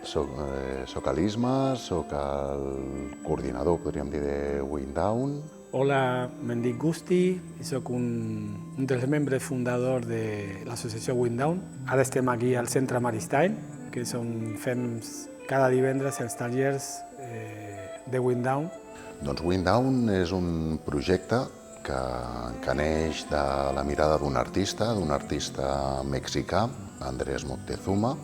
soc a l'ISMA, soc el coordinador, podríem dir, de Windown. Hola, me'n dic Gusti i soc un dels membres fundadors de l'associació Windown. Ara estem aquí al centre Maristany, que és on fem cada divendres els tallers de Windown. Doncs Windown és un projecte que neix de la mirada d'un artista mexicà, Andrés Moctezuma,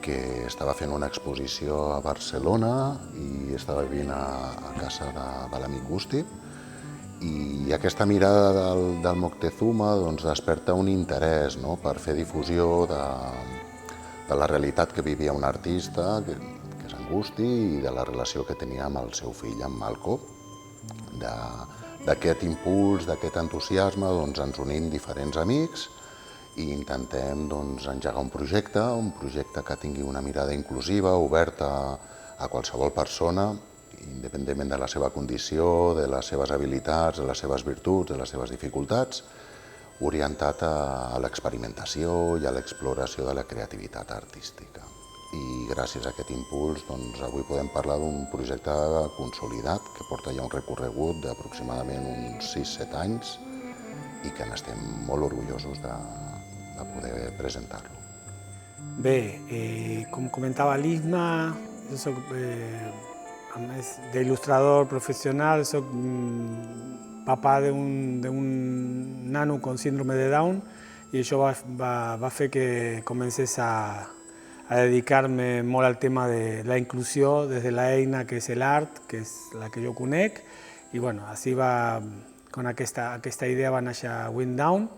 que estava fent una exposició a Barcelona i estava vivint a casa de l'amic Gusti. I aquesta mirada del Moctezuma desperta un interès per fer difusió de la realitat que vivia un artista, que és en Gusti, i de la relació que tenia amb el seu fill, en Malco. D'aquest impuls, d'aquest entusiasme, ens unim diferents amics i intentem engegar un projecte que tingui una mirada inclusiva, oberta a qualsevol persona, independentment de la seva condició, de les seves habilitats, de les seves virtuts, de les seves dificultats, orientat a l'experimentació i a l'exploració de la creativitat artística. I gràcies a aquest impuls avui podem parlar d'un projecte consolidat que porta ja un recorregut d'aproximadament uns 6-7 anys i que n'estem molt orgullosos de poder presentar-lo. Bé, com comentava l'Isma, jo soc, a més d'il·lustrador professional, soc papa d'un nano con síndrome de Down i això va fer que comencés a dedicar-me molt al tema de la inclusió des de l'eina que és l'art, que és la que jo conec, i bueno, així con aquesta idea va néixer Windown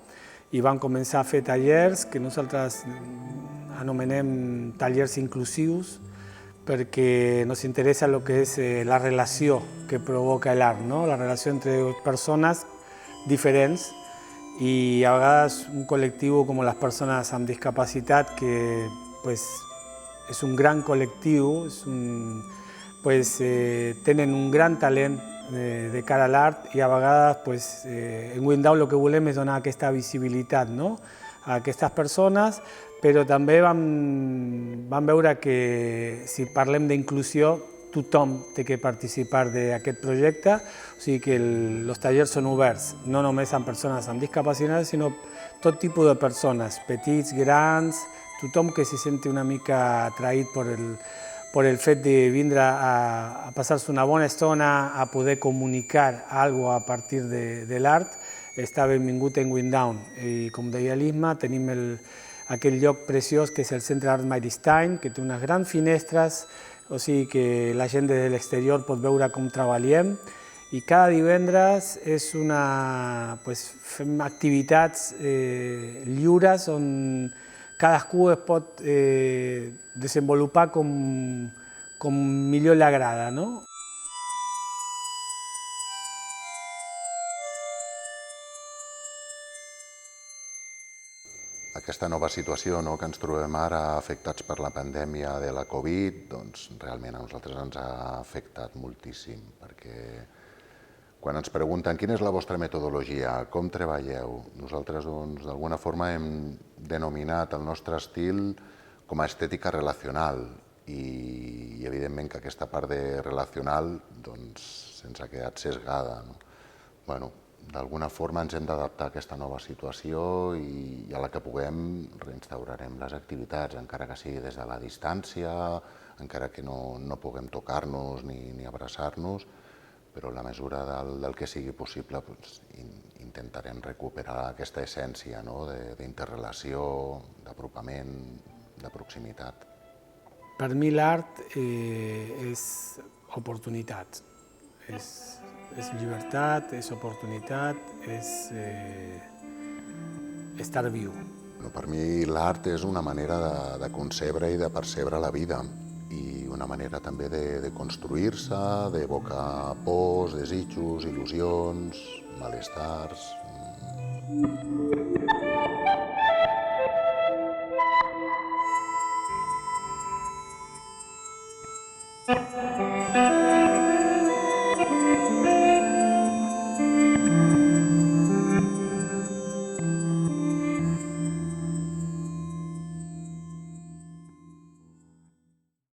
i vam començar a fer tallers que nosaltres anomenem tallers inclusius perquè ens interessa el que és la relació que provoca l'art, la relació entre persones diferents i a vegades un col·lectiu com les persones amb discapacitat que és un gran col·lectiu, tenen un gran talent de cara a l'art i a vegades en Windown el que volem és donar aquesta visibilitat a aquestes persones, però també vam veure que si parlem d'inclusió tothom té que participar d'aquest projecte, o sigui que els tallers són oberts, no només amb persones amb discapacitat, sinó tot tipus de persones, petits, grans, tothom que se senti una mica atraït per el fet de vindre a passar-se una bona estona, a poder comunicar alguna cosa a partir de l'art, està benvingut en Windown. I com deia l'Isma, tenim aquell lloc preciós que és el Centre Art Maristany, que té unes grans finestres, o sigui que la gent des de l'exterior pot veure com treballem. I cada divendres fem activitats lliures on cadascú es pot desenvolupar com millor li agrada. Aquesta nova situació que ens trobem ara afectats per la pandèmia de la Covid, realment a nosaltres ens ha afectat moltíssim, perquè quan ens pregunten quina és la vostra metodologia, com treballeu, nosaltres d'alguna forma hem denominat el nostre estil com a estètica relacional i evidentment que aquesta part de relacional se'ns ha quedat sesgada. D'alguna forma ens hem d'adaptar a aquesta nova situació i a la que puguem reinstaurarem les activitats, encara que sigui des de la distància, encara que no puguem tocar-nos ni abraçar-nos, però en la mesura del que sigui possible intentarem recuperar aquesta essència d'interrelació, d'apropament, de proximitat. Per mi l'art és oportunitat, és llibertat, és oportunitat, és estar viu. Per mi l'art és una manera de concebre i de percebre la vida i una manera també de construir-se, d'evocar pors, desitjos, il·lusions, malestars.